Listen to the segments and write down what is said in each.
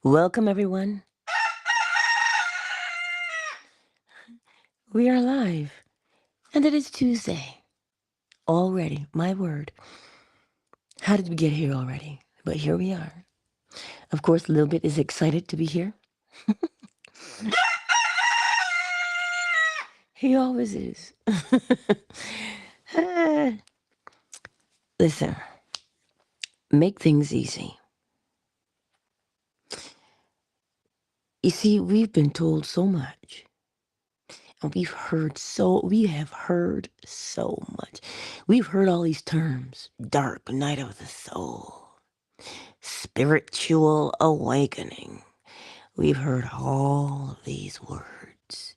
Welcome, everyone. We are live, and it is Tuesday. Already, my word. How did we get here already? But here we are. Of course, Lilbit is excited to be here. He always is. Listen, make things easy. You see, we've been told so much. And we have heard so much. We've heard all these terms: dark night of the soul, spiritual awakening. We've heard all of these words,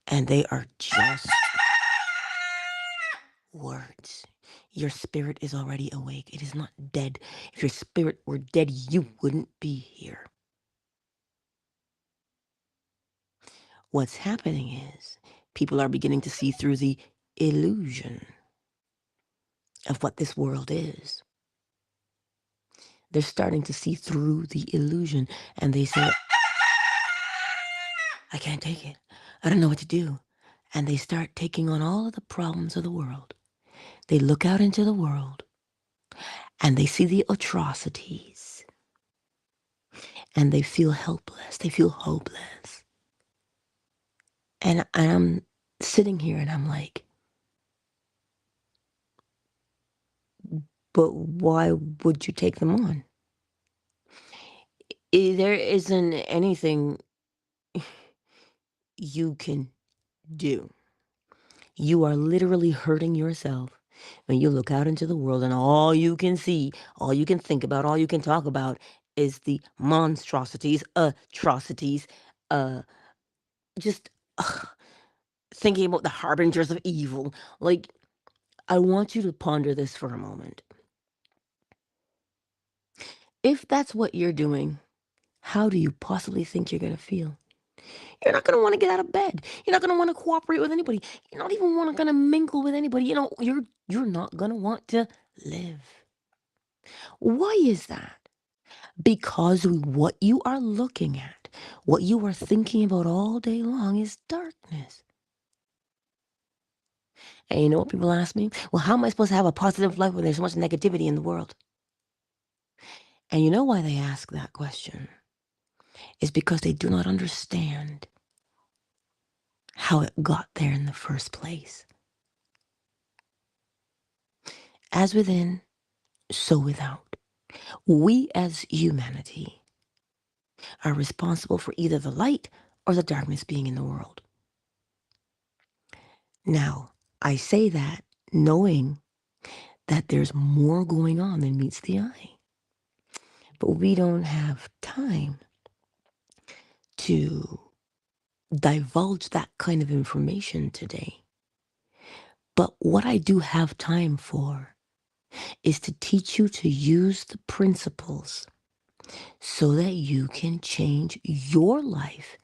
and they are just words. Your spirit is already awake. It is not dead. If your spirit were dead, you wouldn't be here. What's happening is people are beginning to see through the illusion of what this world is. They're starting to see through the illusion, and they say, I can't take it. I don't know what to do. And they start taking on all of the problems of the world. They look out into the world and they see the atrocities and they feel helpless. They feel hopeless. And I'm sitting here and I'm like, but why would you take them on? There isn't anything you can do. You are literally hurting yourself when you look out into the world and all you can see, all you can think about, all you can talk about is the monstrosities, atrocities, uh, just thinking about the harbingers of evil. Like, I want you to ponder this for a moment. If that's what you're doing, how do you possibly think you're going to feel? You're not going to want to get out of bed. You're not going to want to cooperate with anybody. You're not even going to mingle with anybody. You're not going to want to live. Why is that? Because what you are looking at, what you are thinking about all day long is darkness. And you know what people ask me? Well, how am I supposed to have a positive life when there's so much negativity in the world? And you know why they ask that question? It's because they do not understand how it got there in the first place. As within, so without. We as humanity are responsible for either the light or the darkness being in the world. Now, I say that knowing that there's more going on than meets the eye. But we don't have time to divulge that kind of information today. But what I do have time for is to teach you to use the principles so that you can change your life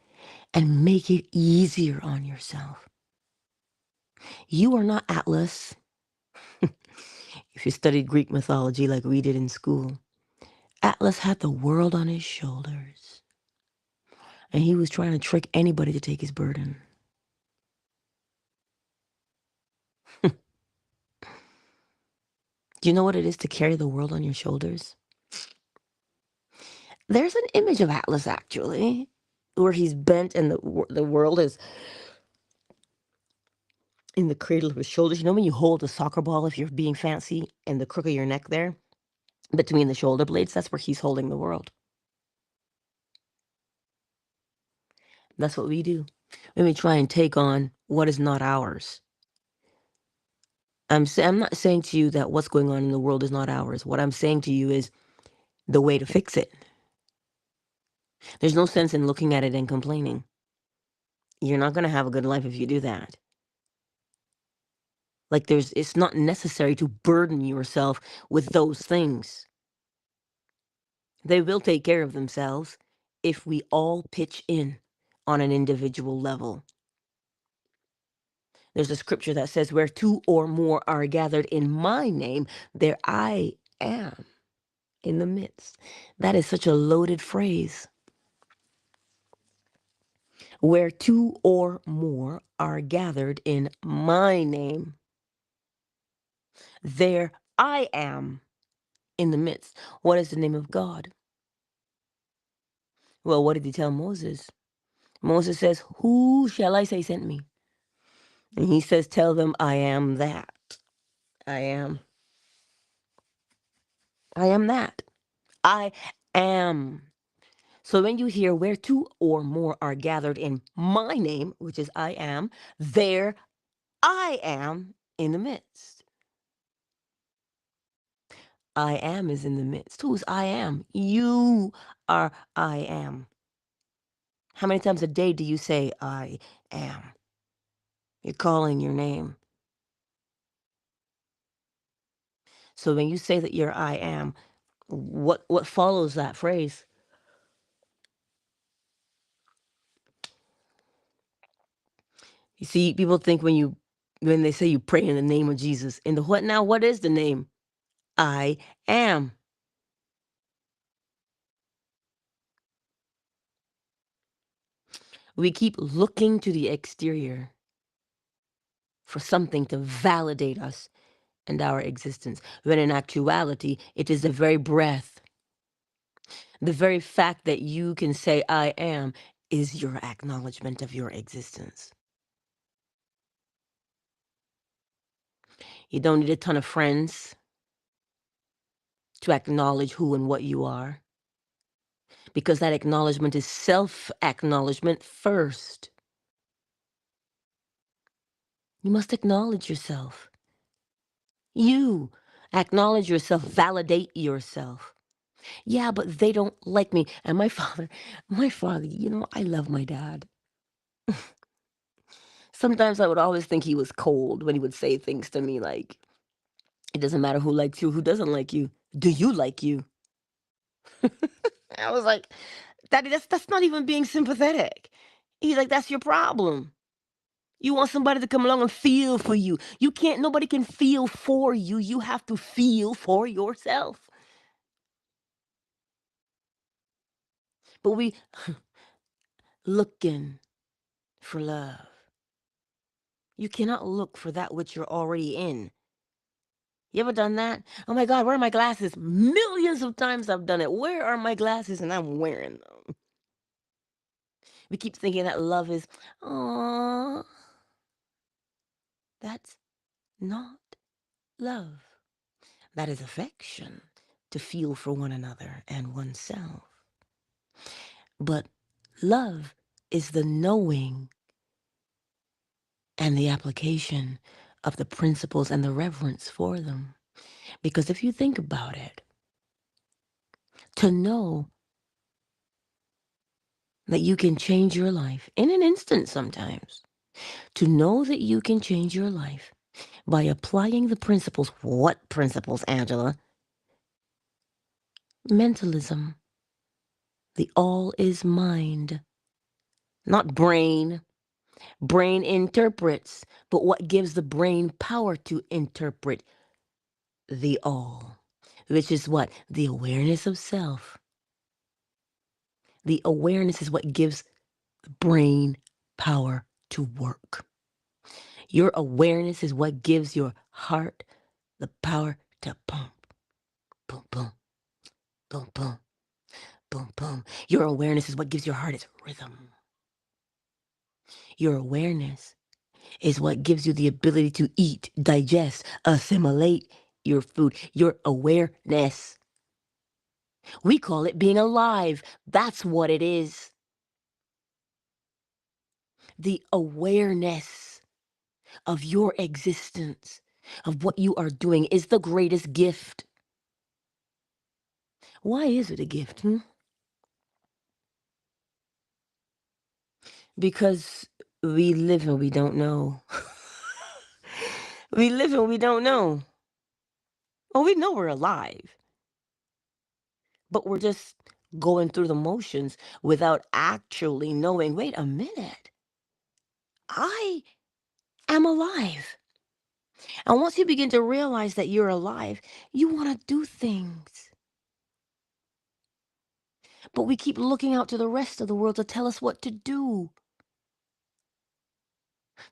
and make it easier on yourself. You are not Atlas. If you studied Greek mythology like we did in school, Atlas had the world on his shoulders, and he was trying to trick anybody to take his burden. Do you know what it is to carry the world on your shoulders? There's an image of Atlas, actually, where he's bent and the world is in the cradle of his shoulders. You know when you hold a soccer ball, if you're being fancy, and the crook of your neck there, between the shoulder blades, that's where he's holding the world. That's what we do when we try and take on what is not ours. I'm not saying to you that what's going on in the world is not ours. What I'm saying to you is the way to fix it. There's no sense in looking at it and complaining. You're not going to have a good life if you do that. Like it's not necessary to burden yourself with those things. They will take care of themselves if we all pitch in on an individual level. There's a scripture that says, where two or more are gathered in my name, there I am in the midst. That is such a loaded phrase. Where two or more are gathered in my name, there I am in the midst. What is the name of God? Well, what did he tell Moses? Moses says, "Who shall I say sent me?" And he says, "Tell them I am that. I am. I am that. I am." So when you hear where two or more are gathered in my name, which is I am, there I am in the midst. I am is in the midst. Who's I am? You are I am. How many times a day do you say I am? You're calling your name. So when you say that you're I am, what follows that phrase? You see, people think when they say you pray in the name of Jesus, in the what now? What is the name? I am. We keep looking to the exterior for something to validate us and our existence, when in actuality, it is the very breath, the very fact that you can say, I am, is your acknowledgement of your existence. You don't need a ton of friends to acknowledge who and what you are, because that acknowledgement is self acknowledgement first. You must acknowledge yourself. You acknowledge yourself, validate yourself. Yeah, but they don't like me. And my father, I love my dad. Sometimes I would always think he was cold when he would say things to me like, it doesn't matter who likes you, who doesn't like you. Do you like you? I was like, Daddy, that's not even being sympathetic. He's like, that's your problem. You want somebody to come along and feel for you. Nobody can feel for you. You have to feel for yourself. But we looking for love. You cannot look for that which you're already in. You ever done that? Oh my God, where are my glasses? Millions of times I've done it. Where are my glasses? And I'm wearing them. We keep thinking that love is, oh, that's not love. That is affection, to feel for one another and oneself. But love is the knowing and the application of the principles and the reverence for them. Because if you think about it, to know that you can change your life in an instant sometimes, to know that you can change your life by applying the principles. What principles, Angela? Mentalism. The all is mind, not brain. Brain interprets, but what gives the brain power to interpret the all, which is what? The awareness of self. The awareness is what gives the brain power to work. Your awareness is what gives your heart the power to pump. Boom, boom, boom, boom, boom, boom. Your awareness is what gives your heart its rhythm. Your awareness is what gives you the ability to eat, digest, assimilate your food. Your awareness. We call it being alive. That's what it is. The awareness of your existence, of what you are doing, is the greatest gift. Why is it a gift? Because we live and we don't know. We live and we don't know. Well, we know we're alive, but we're just going through the motions without actually knowing, wait a minute, I am alive. And once you begin to realize that you're alive, you want to do things. But we keep looking out to the rest of the world to tell us what to do.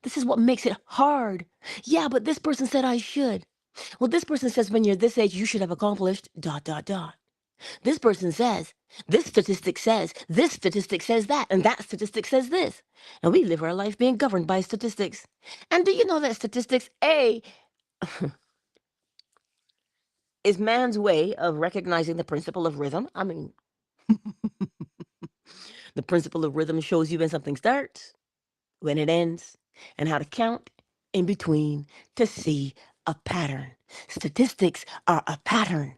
This is what makes it hard. Yeah, but this person said I should. Well, this person says when you're this age, you should have accomplished dot, dot, dot. This person says, this statistic says that, and that statistic says this. And we live our life being governed by statistics. And do you know that statistics, A, is man's way of recognizing the principle of rhythm? I mean, the principle of rhythm shows you when something starts, when it ends, and how to count in between to see a pattern. Statistics are a pattern,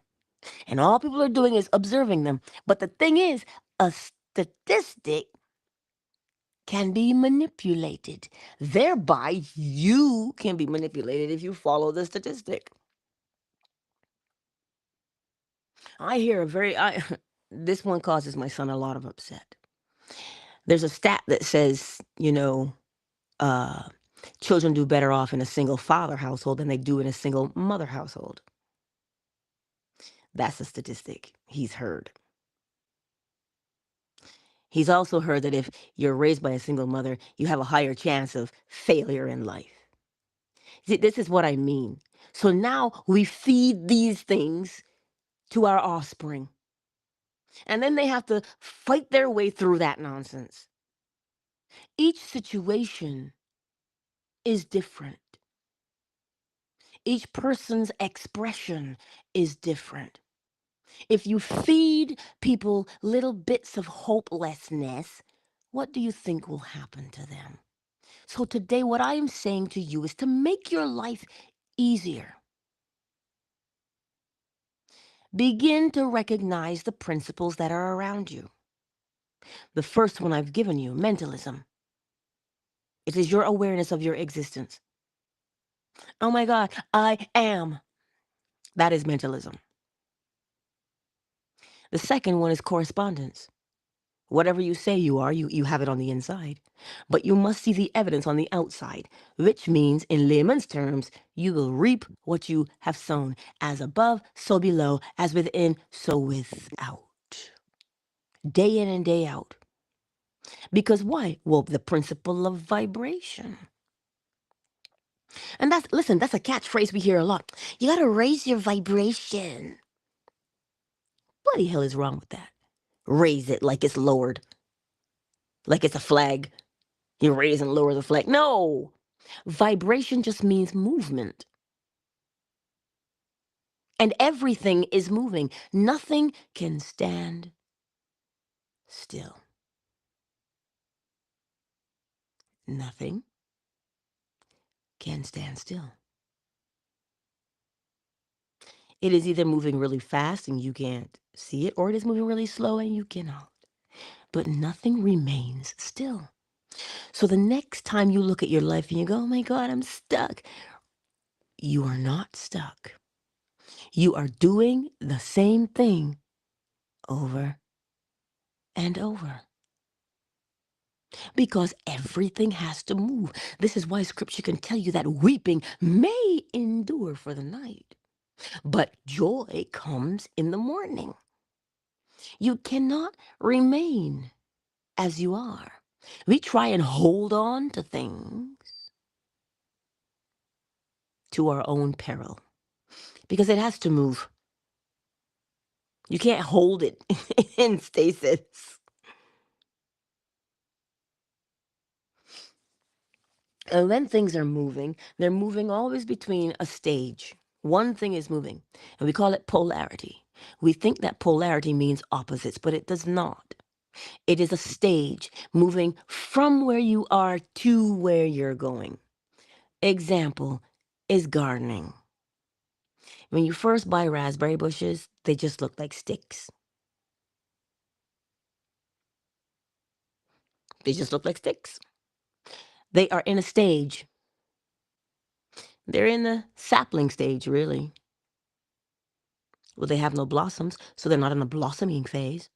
and all people are doing is observing them. But the thing is, a statistic can be manipulated. Thereby, you can be manipulated if you follow the statistic. I hear a very, this one causes my son a lot of upset. There's a stat that says, uh, children do better off in a single father household than they do in a single mother household. That's a statistic he's heard. He's also heard that if you're raised by a single mother, you have a higher chance of failure in life. See, this is what I mean. So now we feed these things to our offspring, and then they have to fight their way through that nonsense. Each situation is different. Each person's expression is different. If you feed people little bits of hopelessness, what do you think will happen to them? So today, what I am saying to you is to make your life easier. Begin to recognize the principles that are around you. The first one I've given you, mentalism. It is your awareness of your existence. Oh my God, I am. That is mentalism. The second one is correspondence. Whatever you say you are, you have it on the inside. But you must see the evidence on the outside, which means, in layman's terms, you will reap what you have sown. As above, so below. As within, so without. Day in and day out. Because why? Well, the principle of vibration. And listen, that's a catchphrase we hear a lot. You gotta raise your vibration. What the hell is wrong with that? Raise it like it's lowered. Like it's a flag. You raise and lower the flag. No! Vibration just means movement. And everything is moving. Nothing can stand still. Nothing can stand still. It is either moving really fast and you can't see it, or it is moving really slow and you cannot. But nothing remains still. So the next time you look at your life and you go, oh my God, I'm stuck. You are not stuck. You are doing the same thing over and over. Because everything has to move. This is why scripture can tell you that weeping may endure for the night, but joy comes in the morning. You cannot remain as you are. We try and hold on to things to our own peril because it has to move. You can't hold it in stasis. And when things are moving, they're moving always between a stage. One thing is moving, and we call it polarity. We think that polarity means opposites, but it does not. It is a stage moving from where you are to where you're going. Example is gardening. When you first buy raspberry bushes, they just look like sticks. They just look like sticks. They are in a stage. They're in the sapling stage, really. Well, they have no blossoms, so they're not in the blossoming phase.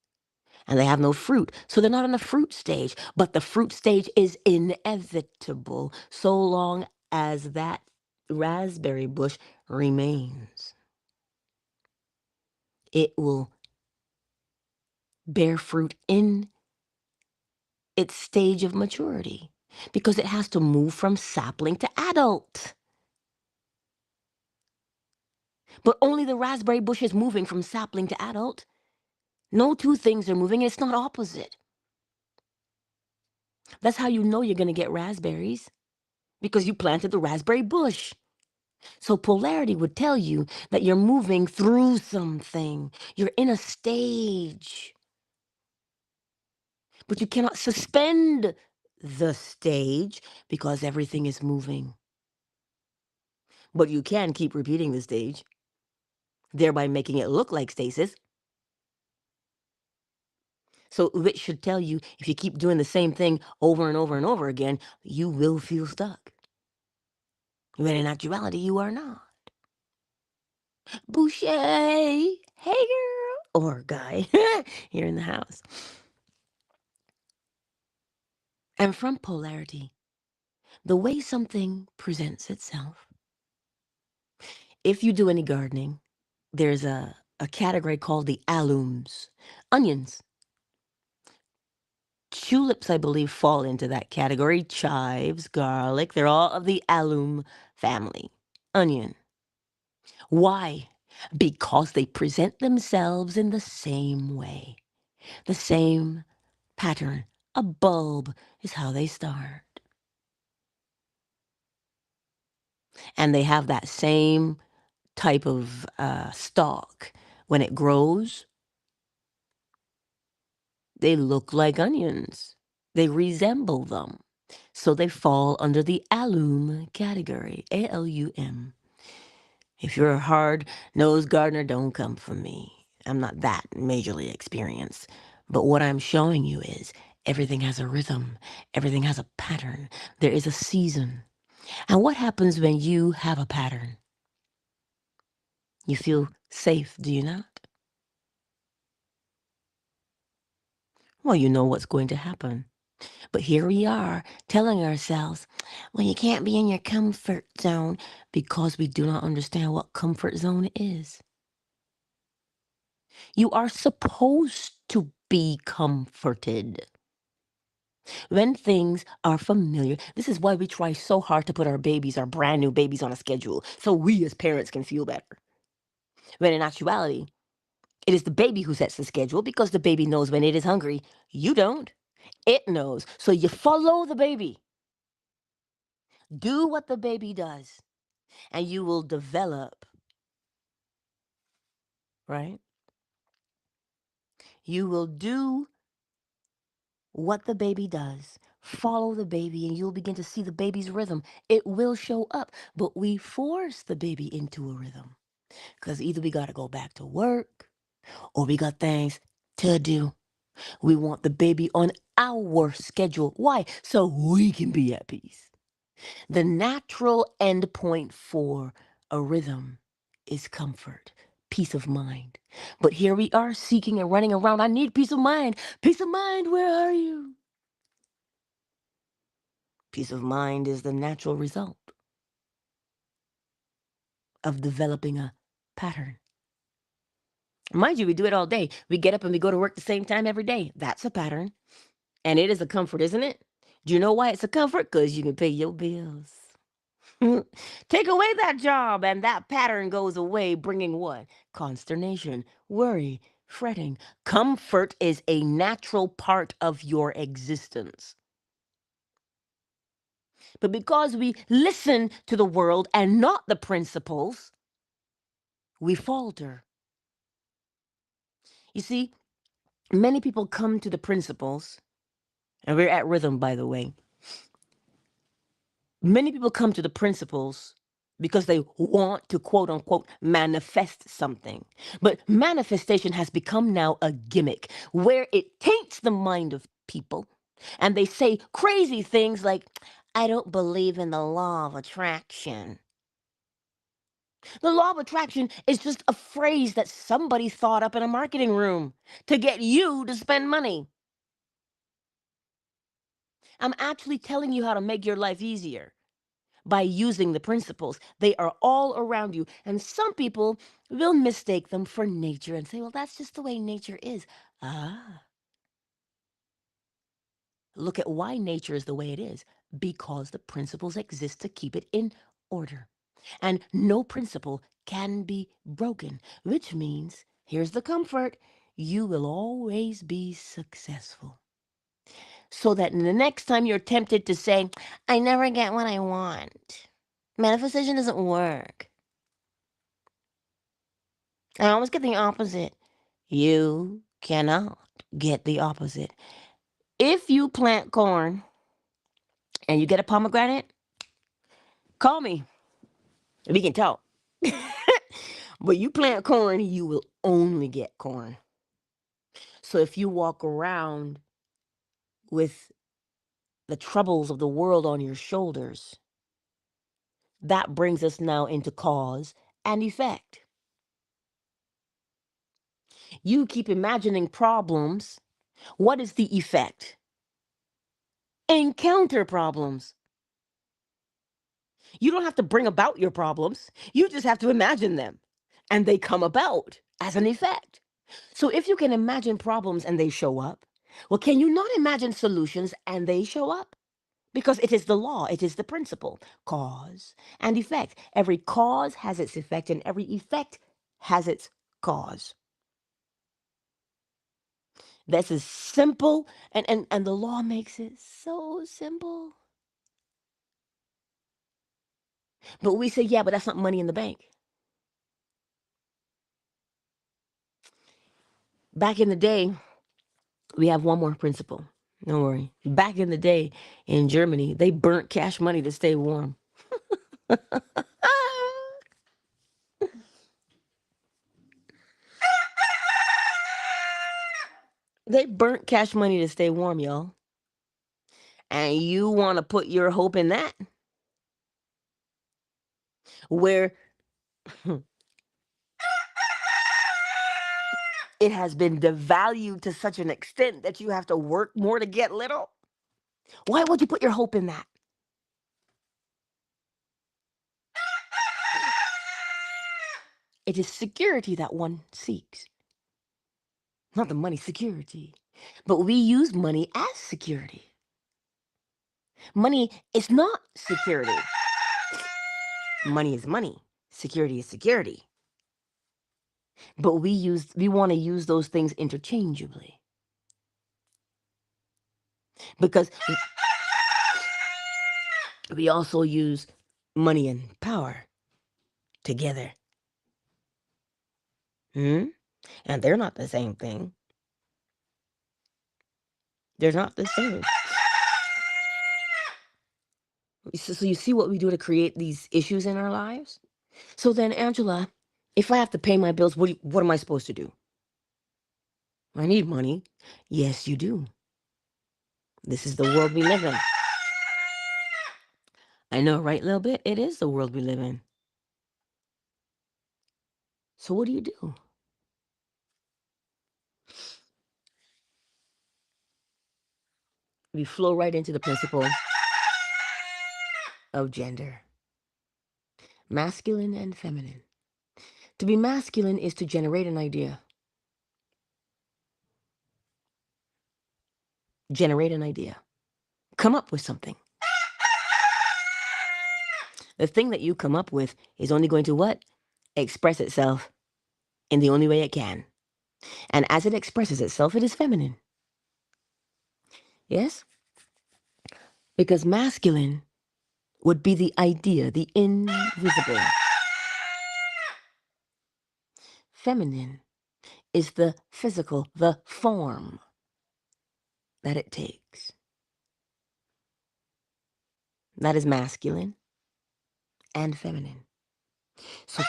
And they have no fruit, so they're not in the fruit stage. But the fruit stage is inevitable so long as that raspberry bush remains. It will bear fruit in its stage of maturity. because it has to move from sapling to adult. But only the raspberry bush is moving from sapling to adult. No two things are moving, and it's not opposite. That's how you know you're going to get raspberries, because you planted the raspberry bush. So polarity would tell you that you're moving through something. You're in a stage. But you cannot suspend the stage because everything is moving. But you can keep repeating the stage, thereby making it look like stasis. So which should tell you, if you keep doing the same thing over and over and over again, you will feel stuck. When in actuality, you are not. Boucher, hey girl, or guy, here in the house. And from polarity, the way something presents itself, if you do any gardening, there's a category called the alliums, onions. Tulips, I believe, fall into that category. Chives, garlic, they're all of the allium family. Onion. Why? Because they present themselves in the same way, the same pattern. A bulb is how they start. And they have that same type of stalk. When it grows, they look like onions. They resemble them. So they fall under the allium category, A-L-U-M. If you're a hard-nosed gardener, don't come for me. I'm not that majorly experienced. But what I'm showing you is everything has a rhythm. Everything has a pattern. There is a season. And what happens when you have a pattern? You feel safe, do you not? Well, you know what's going to happen. But here we are telling ourselves, well, you can't be in your comfort zone because we do not understand what comfort zone is. You are supposed to be comforted when things are familiar. This is why we try so hard to put our babies, our brand new babies, on a schedule so we as parents can feel better. When in actuality, it is the baby who sets the schedule because the baby knows when it is hungry. You don't. It knows. So you follow the baby. Do what the baby does, and you will develop, right? You will do what the baby does. Follow the baby, and you'll begin to see the baby's rhythm. It will show up, but we force the baby into a rhythm because either we got to go back to work or we got things to do. We want the baby on our schedule. Why? So we can be at peace. The natural endpoint for a rhythm is comfort, peace of mind. But here we are seeking and running around. I need peace of mind. Peace of mind, where are you? Peace of mind is the natural result of developing a pattern. Mind you, we do it all day. We get up and we go to work the same time every day. That's a pattern. And it is a comfort, isn't it? Do you know why it's a comfort? Because you can pay your bills. Take away that job and that pattern goes away, bringing what? Consternation, worry, fretting. Comfort is a natural part of your existence. But because we listen to the world and not the principles, we falter. You see, many people come to the principles, and we're at rhythm, by the way. Many people come to the principles because they want to, quote unquote, manifest something. But manifestation has become now a gimmick where it taints the mind of people. And they say crazy things like, I don't believe in the law of attraction. The law of attraction is just a phrase that somebody thought up in a marketing room to get you to spend money. I'm actually telling you how to make your life easier by using the principles. They are all around you. And some people will mistake them for nature and say, well, that's just the way nature is. Ah, Look at why nature is the way it is. Because the principles exist to keep it in order. And no principle can be broken, which means, here's the comfort, you will always be successful. So that the next time you're tempted to say, I never get what I want, manifestation doesn't work, I always get the opposite, you cannot get the opposite. If you plant corn and you get a pomegranate, call me. We can talk. But you plant corn, you will only get corn. So if you walk around with the troubles of the world on your shoulders, that brings us now into cause and effect. You keep imagining problems. What is the effect? Encounter problems. You don't have to bring about your problems. You just have to imagine them. And they come about as an effect. So if you can imagine problems and they show up, well, can you not imagine solutions and they show up? Because it is the law, it is the principle, cause and effect. Every cause has its effect, and every effect has its cause. This is simple, and the law makes it so simple. But we say, yeah, but that's not money in the bank. Back in the day, we have one more principle. Don't worry. Back in the day in Germany, they burnt cash money to stay warm. They burnt cash money to stay warm, y'all. And you want to put your hope in that? Where it has been devalued to such an extent that you have to work more to get little? Why would you put your hope in that? It is security that one seeks. Not the money, security. But we use money as security. Money is not security. Money is money. Security is security. But we want to use those things interchangeably. Because we also use money and power together. And they're not the same thing. They're not the same. So you see what we do to create these issues in our lives? So then, Angela, if I have to pay my bills, what am I supposed to do? I need money. Yes, you do. This is the world we live in. I know, right, little bit? It is the world we live in. So what do? We flow right into the principle of gender. Masculine and feminine. To be masculine is to generate an idea. Generate an idea. Come up with something. The thing that you come up with is only going to what? Express itself in the only way it can. And as it expresses itself, it is feminine. Yes? Because masculine would be the idea, the invisible. Feminine is the physical, the form that it takes. That is masculine and feminine. So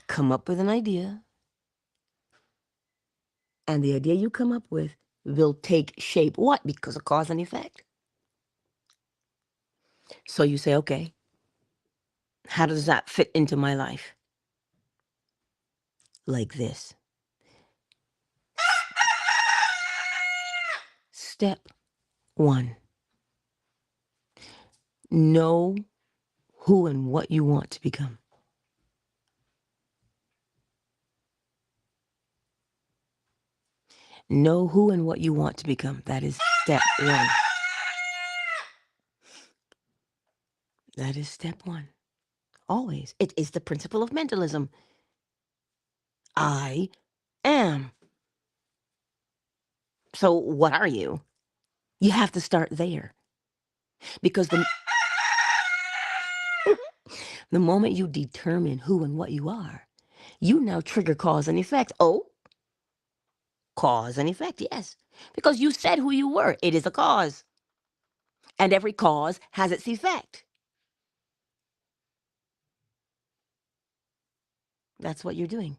come up with an idea, and the idea you come up with will take shape. What? Because of cause and effect. So you say, okay, how does that fit into my life? Like this. Step 1. Know who and what you want to become. Know who and what you want to become. That is step one. That is step one. Always. It is the principle of mentalism. I am. So what are you? You have to start there. Because the moment you determine who and what you are, you now trigger cause and effect. Oh, cause and effect, yes. Because you said who you were. It is a cause. And every cause has its effect. That's what you're doing.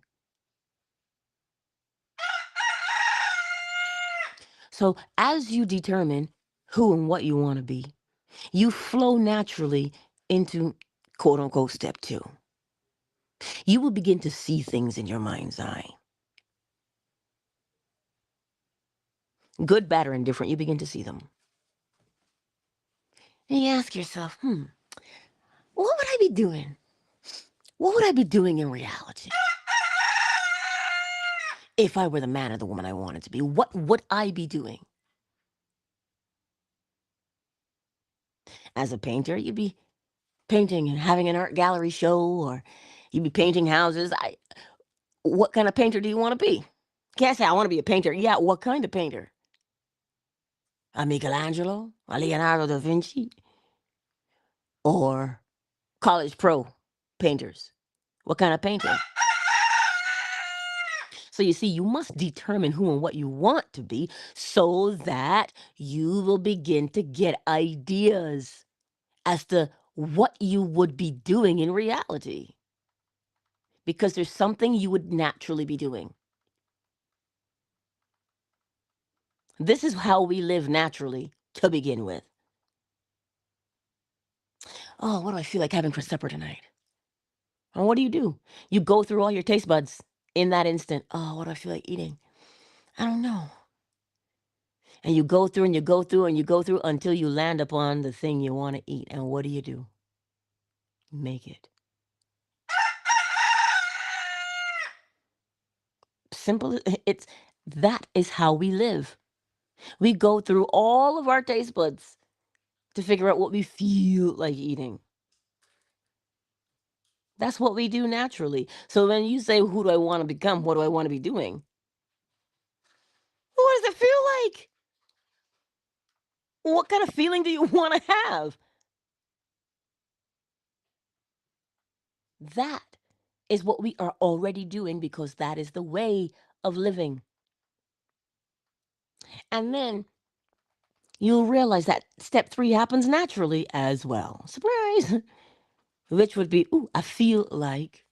So as you determine who and what you want to be, you flow naturally into quote unquote step two. You will begin to see things in your mind's eye. Good, bad, or indifferent, you begin to see them. And you ask yourself, what would I be doing? What would I be doing in reality? If I were the man or the woman I wanted to be, what would I be doing? As a painter, you'd be painting and having an art gallery show, or you'd be painting houses. What kind of painter do you want to be? Can't say I want to be a painter. Yeah, what kind of painter? A Michelangelo? A Leonardo da Vinci? Or college pro painters? What kind of painter? So you see, you must determine who and what you want to be so that you will begin to get ideas as to what you would be doing in reality. Because there's something you would naturally be doing. This is how we live naturally to begin with. Oh, what do I feel like having for supper tonight? And what do? You go through all your taste buds in that instant. Oh, what do I feel like eating? I don't know. And you go through and you go through and you go through until you land upon the thing you want to eat. And what do? Make it. Simple. It's that is how we live. We go through all of our taste buds to figure out what we feel like eating. That's what we do naturally. So when you say, who do I want to become? What do I want to be doing? What does it feel like? What kind of feeling do you want to have? That is what we are already doing because that is the way of living. And then you'll realize that step three happens naturally as well. Surprise! Which would be, ooh, I feel like.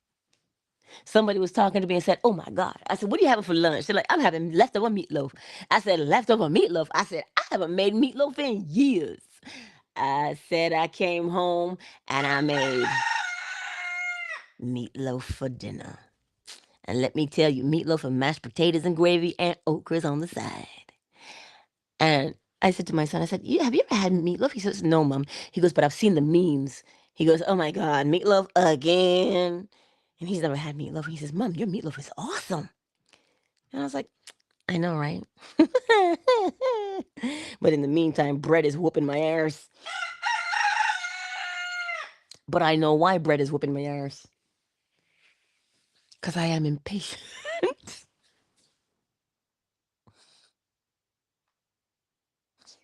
Somebody was talking to me and said, oh my God. I said, what are you having for lunch? They're like, I'm having leftover meatloaf. I said, leftover meatloaf? I said, I haven't made meatloaf in years. I said, I came home and I made meatloaf for dinner. And let me tell you, meatloaf and mashed potatoes and gravy and okras on the side. And I said to my son, I said, have you ever had meatloaf? He says, no, Mom. He goes, but I've seen the memes. He goes, oh my God, meatloaf again. And he's never had meatloaf. He says, Mom, your meatloaf is awesome. And I was like, I know, right? But in the meantime, bread is whooping my arse. But I know why bread is whooping my arse. Because I am impatient.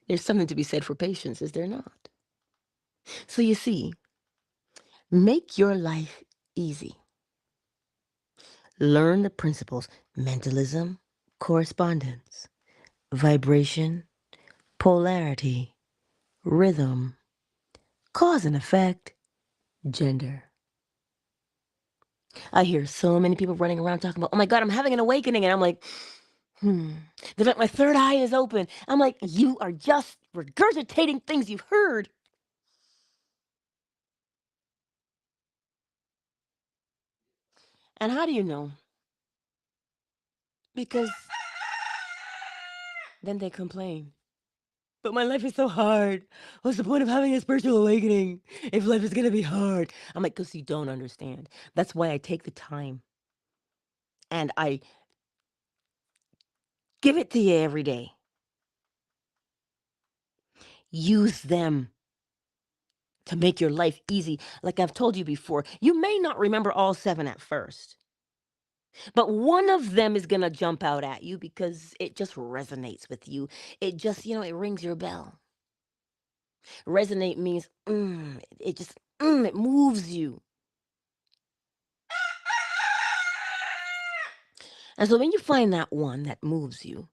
There's something to be said for patience, is there not? So you see, make your life easy. Learn the principles: mentalism, correspondence, vibration, polarity, rhythm, cause and effect, gender. I hear so many people running around talking about, oh my God, I'm having an awakening. And I'm like, They're like, my third eye is open. I'm like, you are just regurgitating things you've heard. And how do you know? Because then they complain. But my life is so hard. What's the point of having a spiritual awakening if life is going to be hard? I'm like, because you don't understand. That's why I take the time and I give it to you every day. Use them to make your life easy. Like I've told you before, you may not remember all 7 at first, but one of them is going to jump out at you because it just resonates with you. It just, it rings your bell. Resonate means it just it moves you. And so when you find that one that moves you,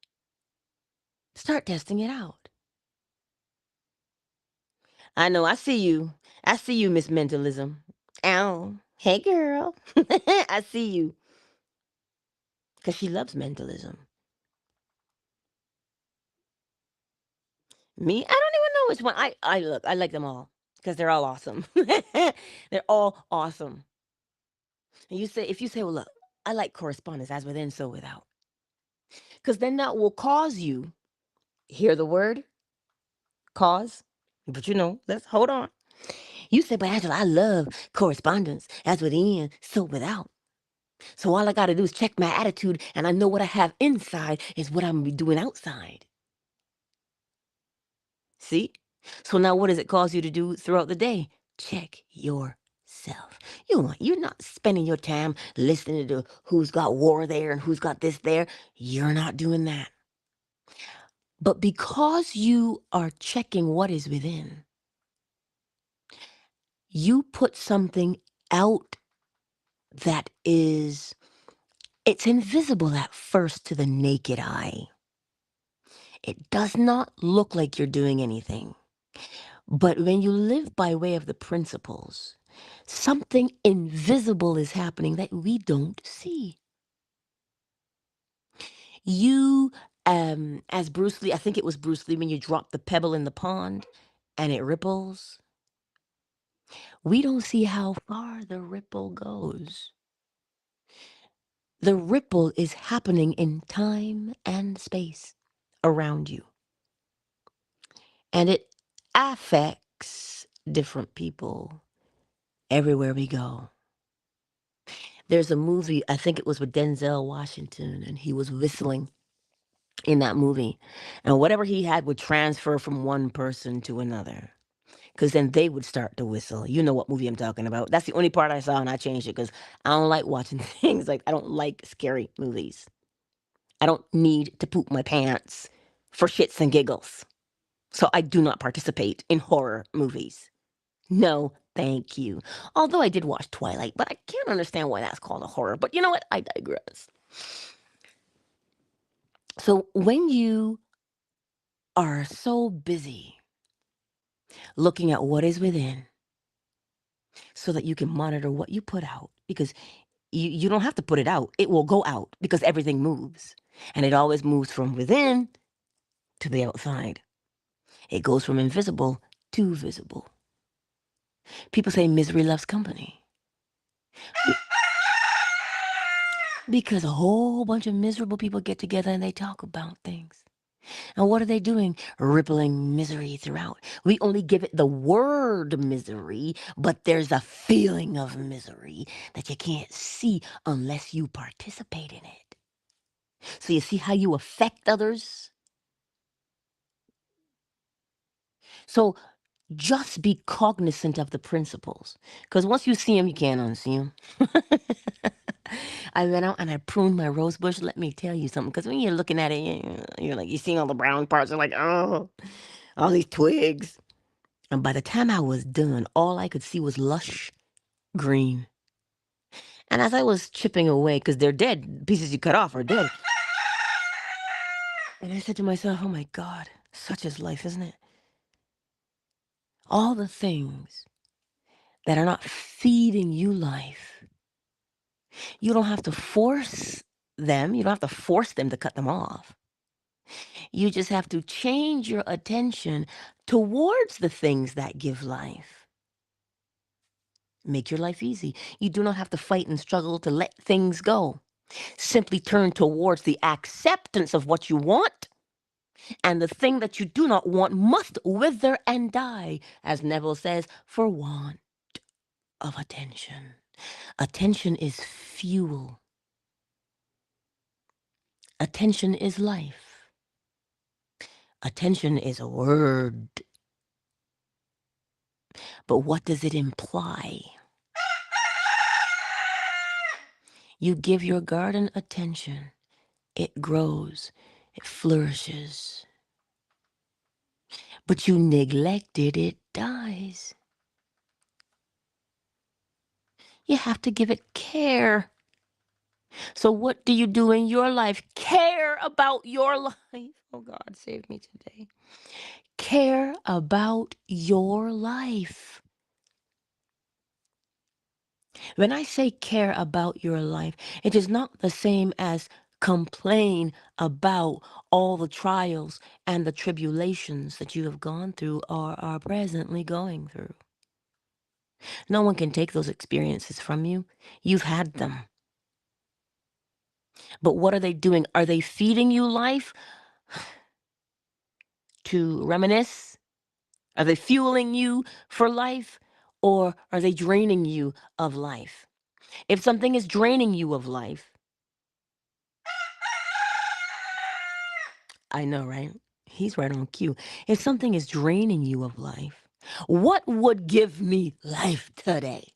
start testing it out. I know, I see you. I see you, Miss Mentalism. Ow. Hey, girl. I see you. Because she loves mentalism. Me? I don't even know which one. I look, I like them all. Because they're all awesome. They're all awesome. And if you say, well, look, I like correspondence as within, so without. Because then that will cause you, hear the word? Cause? But let's hold on. You say, but Angela, I love correspondence as within, so without. So all I got to do is check my attitude, and I know what I have inside is what I'm going to be doing outside. See? So now what does it cause you to do throughout the day? Check yourself. You're not spending your time listening to who's got war there and who's got this there. You're not doing that. But because you are checking what is within, you put something out that it's invisible at first to the naked eye. It does not look like you're doing anything. But when you live by way of the principles, something invisible is happening that we don't see. You, as Bruce Lee, I think it was Bruce Lee, when you drop the pebble in the pond and it ripples, we don't see how far the ripple goes. The ripple is happening in time and space around you. And it affects different people everywhere we go. There's a movie, I think it was with Denzel Washington, and he was whistling in that movie. And whatever he had would transfer from one person to another. Because then they would start to whistle. You know what movie I'm talking about. That's the only part I saw, and I changed it because I don't like watching things I don't like scary movies. I don't need to poop my pants for shits and giggles. So I do not participate in horror movies. No, thank you. Although I did watch Twilight, but I can't understand why that's called a horror. But you know what? I digress. So when you are so busy looking at what is within so that you can monitor what you put out, because you don't have to put it out. It will go out because everything moves. And it always moves from within to the outside. It goes from invisible to visible. People say misery loves company. Because a whole bunch of miserable people get together and they talk about things. And what are they doing? Rippling misery throughout. We only give it the word misery, but there's a feeling of misery that you can't see unless you participate in it. So you see how you affect others? So just be cognizant of the principles. Because once you see them, you can't unsee them. I went out and I pruned my rose bush. Let me tell you something. Because when you're looking at it, you're like, you're seeing all the brown parts. You're like, oh, all these twigs. And by the time I was done, all I could see was lush green. And as I was chipping away, because they're dead, pieces you cut off are dead. And I said to myself, oh my God, such is life, isn't it? All the things that are not feeding you life, you don't have to force them. You don't have to force them to cut them off. You just have to change your attention towards the things that give life. Make your life easy. You do not have to fight and struggle to let things go. Simply turn towards the acceptance of what you want, and the thing that you do not want must wither and die, as Neville says, for want of attention. Attention is fuel. Attention is life. Attention is a word, but what does it imply? You give your garden attention, it grows, it flourishes. But you neglect it, it dies. You have to give it care. So what do you do in your life? Care about your life. Oh God, save me today. Care about your life. When I say care about your life, it is not the same as complain about all the trials and the tribulations that you have gone through or are presently going through. No one can take those experiences from you. You've had them. But what are they doing? Are they feeding you life to reminisce? Are they fueling you for life? Or are they draining you of life? If something is draining you of life, I know, right? He's right on cue. If something is draining you of life, what would give me life today?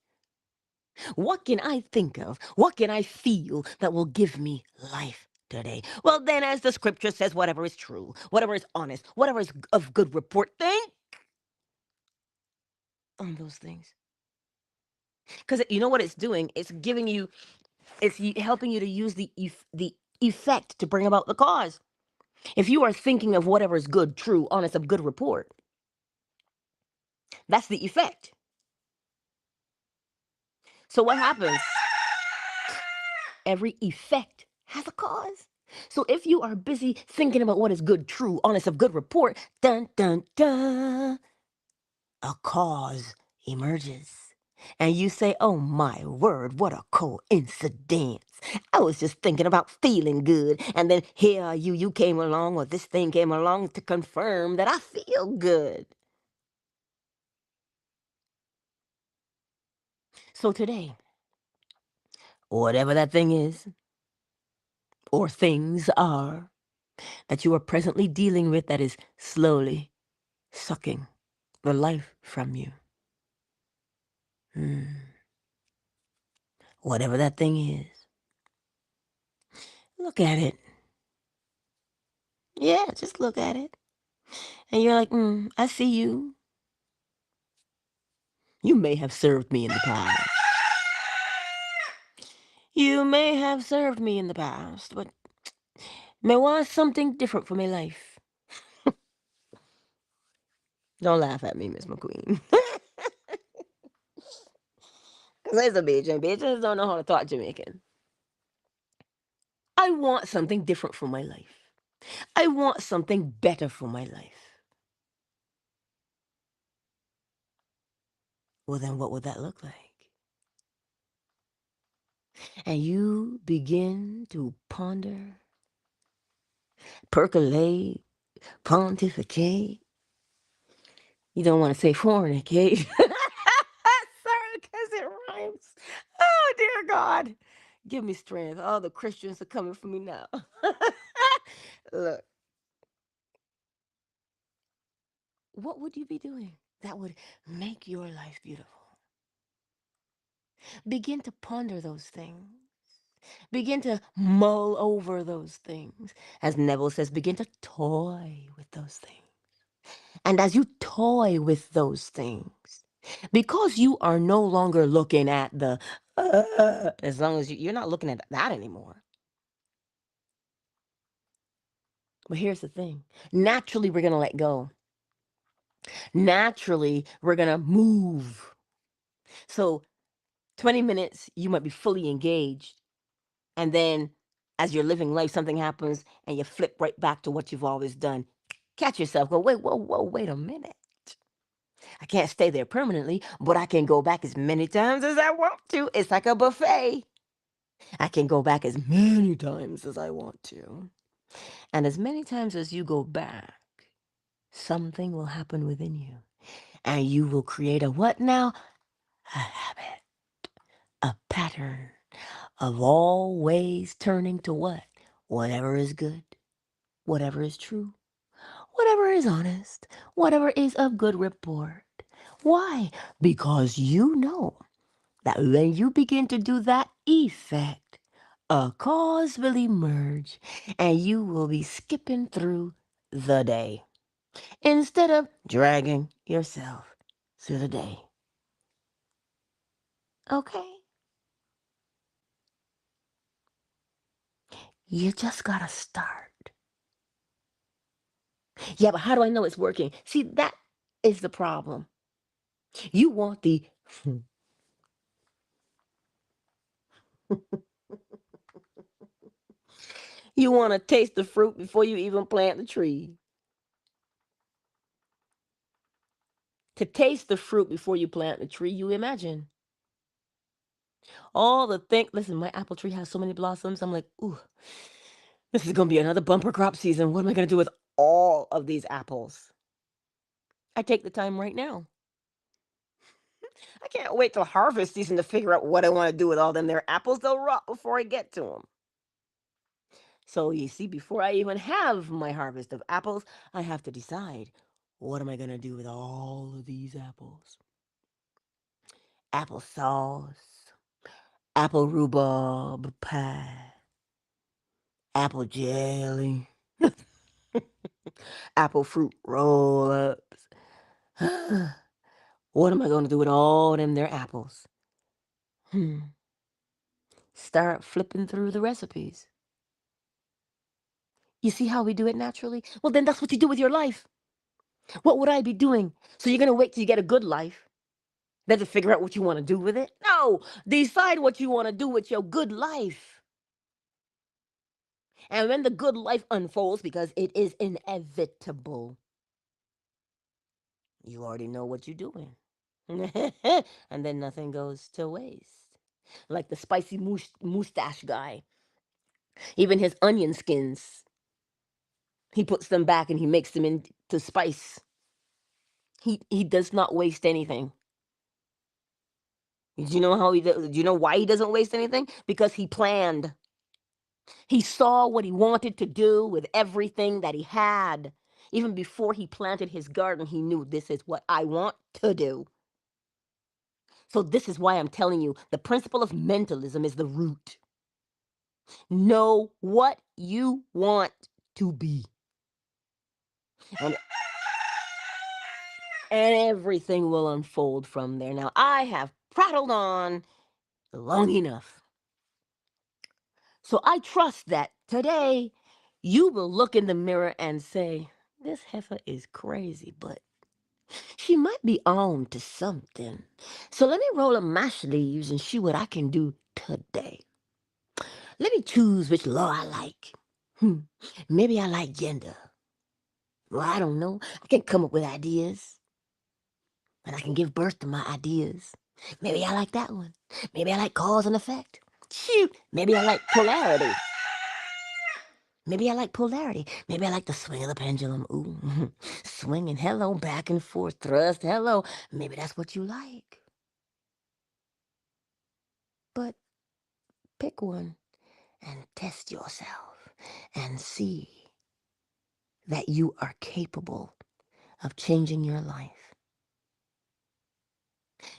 What can I think of? What can I feel that will give me life today? Well, then, as the scripture says, whatever is true, whatever is honest, whatever is of good report, think on those things. Because you know what it's doing? It's giving you, helping you to use the effect to bring about the cause. If you are thinking of whatever is good, true, honest, of good report, that's the effect. So what happens? Every effect has a cause. So if you are busy thinking about what is good, true, honest, of good report, dun dun dun, a cause emerges. And you say, oh my word, what a coincidence. I was just thinking about feeling good. And then here you came along, or this thing came along to confirm that I feel good. So today, whatever that thing is, or things are, that you are presently dealing with that is slowly sucking the life from you. Whatever that thing is, look at it. Yeah, just look at it. And you're like, I see you. You may have served me in the past. You may have served me in the past, but may want something different for my life. Don't laugh at me, Miss McQueen. Because it's a bitch, and bitches don't know how to talk Jamaican. I want something different for my life. I want something better for my life. Well, then what would that look like? And you begin to ponder, percolate, pontificate. You don't want to say fornicate. Sorry, because it rhymes. Oh, dear God. Give me strength. All the Christians are coming for me now. Look, what would you be doing that would make your life beautiful? Begin to ponder those things. Begin to mull over those things. As Neville says, begin to toy with those things. And as you toy with those things, because you are no longer looking at the, as long as you're not looking at that anymore. But here's the thing. Naturally, we're going to let go. Naturally, we're going to move. So 20 minutes, you might be fully engaged. And then as you're living life, something happens and you flip right back to what you've always done. Catch yourself, go, wait, whoa, wait a minute. I can't stay there permanently, but I can go back as many times as I want to. It's like a buffet. I can go back as many times as I want to. And as many times as you go back, something will happen within you. And you will create a what now? A habit, a pattern of always turning to what? Whatever is good, whatever is true, whatever is honest, whatever is of good report. Why? Because you know that when you begin to do that effect, a cause will emerge and you will be skipping through the day instead of dragging yourself through the day. Okay? You just gotta start. Yeah, but how do I know it's working? See, that is the problem. You want the you want to taste the fruit before you even plant the tree. To taste the fruit before you plant the tree, you imagine all the thing. Listen, my apple tree has so many blossoms. I'm like, ooh, this is gonna be another bumper crop season. What am I gonna do with all of these apples? I take the time right now. I can't wait till harvest season to figure out what I want to do with all them there apples. They'll rot before I get to them. So you see, before I even have my harvest of apples, I have to decide, what am I gonna do with all of these apples? Applesauce, apple rhubarb pie, apple jelly, apple fruit roll-ups. What am I gonna do with all them there apples? Hmm. Start flipping through the recipes. You see how we do it naturally? Well, then that's what you do with your life. What would I be doing? So you're gonna wait till you get a good life, then to figure out what you want to do with it? No, decide what you want to do with your good life. And when the good life unfolds, because it is inevitable, you already know what you're doing. And then nothing goes to waste. Like the spicy mustache guy, even his onion skins, he puts them back and he makes them into spice. He does not waste anything. Do you know how do you know why he doesn't waste anything? Because he planned. He saw what he wanted to do with everything that he had. Even before he planted his garden, he knew, this is what I want to do. So this is why I'm telling you, the principle of mentalism is the root. Know what you want to be. And, and everything will unfold from there. Now, I have prattled on long enough. So I trust that today you will look in the mirror and say, this heifer is crazy, but she might be on to something. So let me roll up my sleeves and see what I can do today. Let me choose which law I like. Maybe I like gender. Well, I don't know. I can come up with ideas. And I can give birth to my ideas. Maybe I like that one. Maybe I like cause and effect. Shoot, maybe I like polarity. Maybe I like polarity. Maybe I like the swing of the pendulum. Ooh, swinging, hello, back and forth, thrust, hello. Maybe that's what you like. But pick one and test yourself and see that you are capable of changing your life.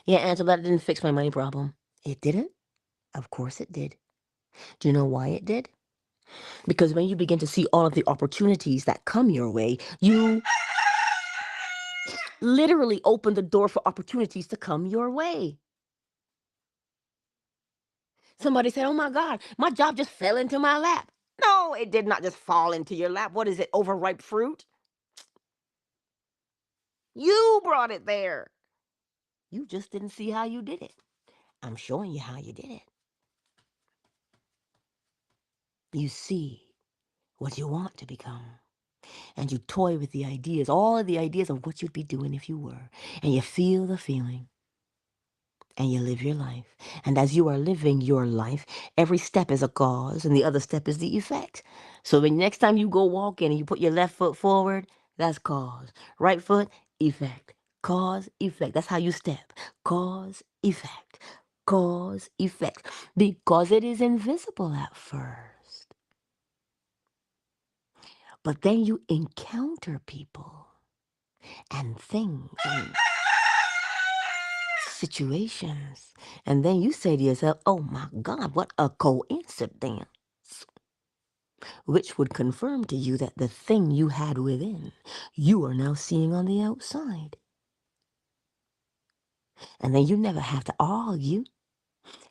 Yeah, Angela, that didn't fix my money problem. It didn't? Of course it did. Do you know why it did? Because when you begin to see all of the opportunities that come your way, you literally open the door for opportunities to come your way. Somebody said, oh my God, my job just fell into my lap. No, it did not just fall into your lap. What is it, overripe fruit? You brought it there. You just didn't see how you did it. I'm showing you how you did it. You see what you want to become. And you toy with the ideas, all of the ideas of what you'd be doing if you were. And you feel the feeling. And you live your life. And as you are living your life, every step is a cause and the other step is the effect. So the next time you go walking and you put your left foot forward, that's cause. Right foot, effect. Cause, effect. That's how you step. Cause, effect. Cause, effect. Because it is invisible at first. But then you encounter encounter people and things and situations, and then you say to yourself, oh my God, what a coincidence, which would confirm to you that the thing you had within, you are now seeing on the outside. And then you never have to argue.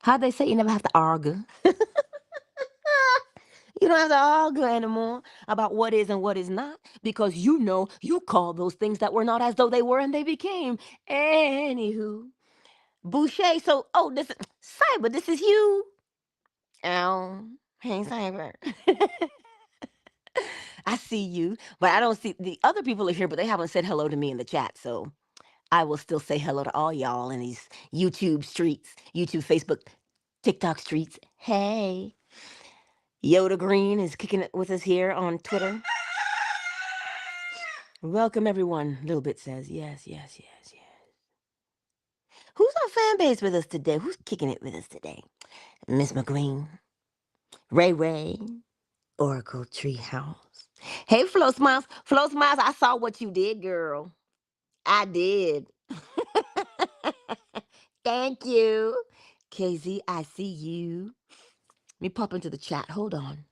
How'd they say you never have to argue? You don't have to argue anymore about what is and what is not, because you know you call those things that were not as though they were and they became. Anywho, Boucher, so, oh, this is Cyber, this is you. Oh, hey, Cyber. I see you, but I don't see the other people are here, but they haven't said hello to me in the chat. So I will still say hello to all y'all in these YouTube streets, YouTube, Facebook, TikTok streets. Hey, Yoda Green is kicking it with us here on Twitter. Welcome, everyone. Little Bit says, yes, yes, yes, yes. Who's on fan base with us today? Who's kicking it with us today? Miss McGreen, Ray Ray, Oracle Treehouse. Hey, Flo Smiles. Flo Smiles, I saw what you did, girl. I did. Thank you. KZ, I see you. Let me pop into the chat. Hold on.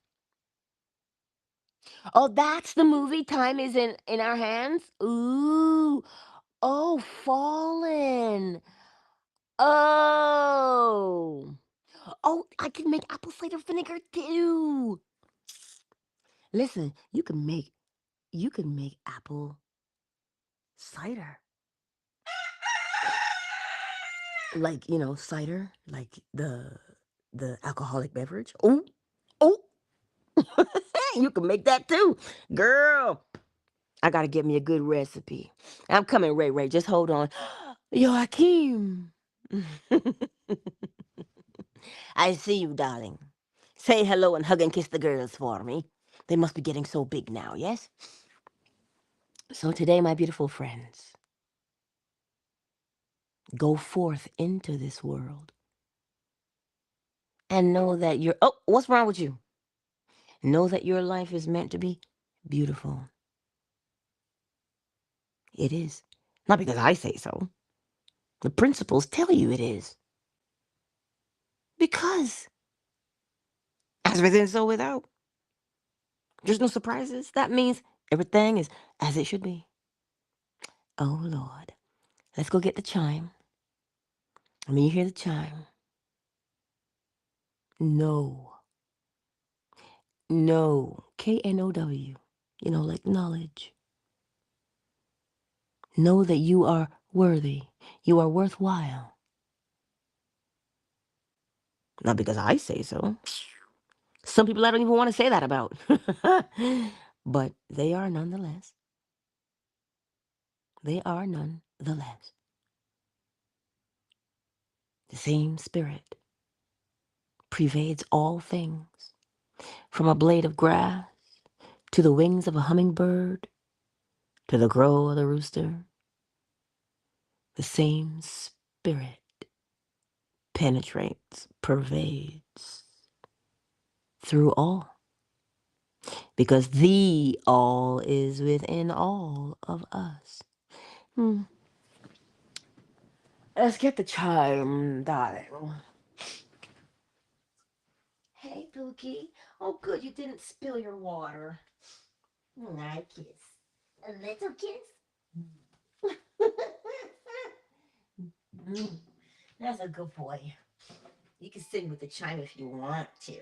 Oh, that's the movie. Time is in our hands. Ooh. Oh, Fallen. Oh. Oh, I can make apple cider vinegar too. Listen, you can make apple cider. Like, cider, like the alcoholic beverage. Oh, oh. You can make that too. Girl, I gotta get me a good recipe. I'm coming, Ray Ray. Just hold on. Joaquin. I see you, darling. Say hello and hug and kiss the girls for me. They must be getting so big now, yes? So today, my beautiful friends, go forth into this world and know that you're... Oh, what's wrong with you? Know that your life is meant to be beautiful. It is. Not because I say so. The principles tell you it is. Because as within, so without. There's no surprises. That means everything is as it should be. Oh, Lord. Let's go get the chime. Let me hear the chime. No. No. K-N-O-W. Like knowledge. Know that you are worthy. You are worthwhile. Not because I say so. Some people I don't even want to say that about. But they are nonetheless. They are nonetheless. The same spirit pervades all things, from a blade of grass to the wings of a hummingbird to the crow of the rooster. The same spirit penetrates, pervades through all, because the all is within all of us. Let's get the chime, darling. Hey, Pookie. Oh, good, you didn't spill your water. I kiss. A little kiss? That's a good boy. You can sing with the chime if you want to.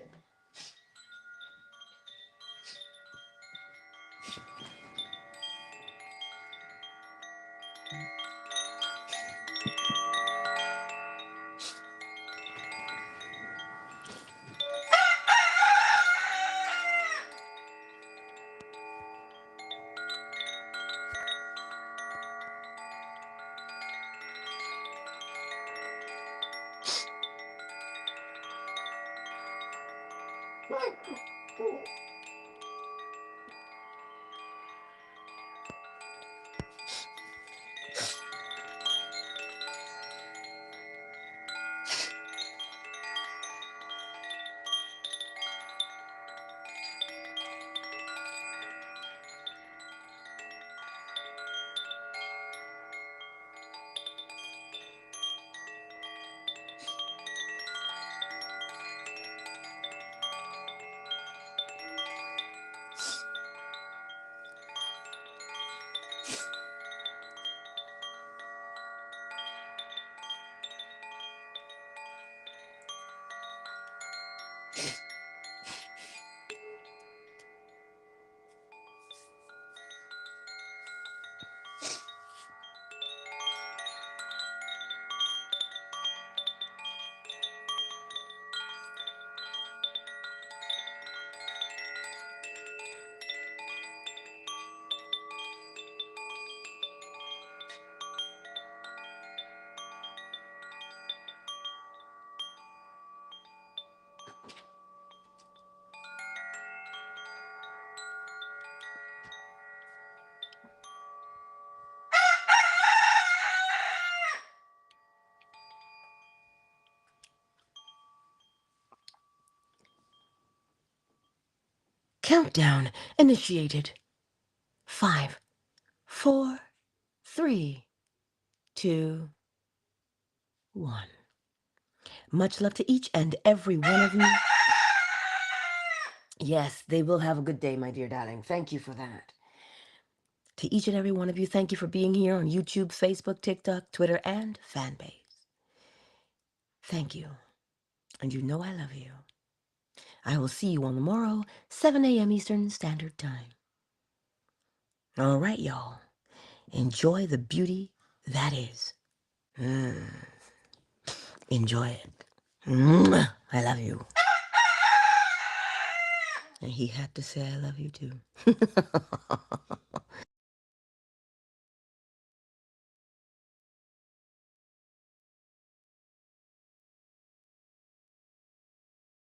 Countdown initiated. 5, 4, 3, 2, 1. Much love to each and every one of you. Yes, they will have a good day, my dear darling. Thank you for that. To each and every one of you, thank you for being here on YouTube, Facebook, TikTok, Twitter, and Fanbase. Thank you. And you know I love you. I will see you on the morrow, 7 a.m. Eastern Standard Time. All right, y'all. Enjoy the beauty that is. Enjoy it. I love you. And he had to say I love you too.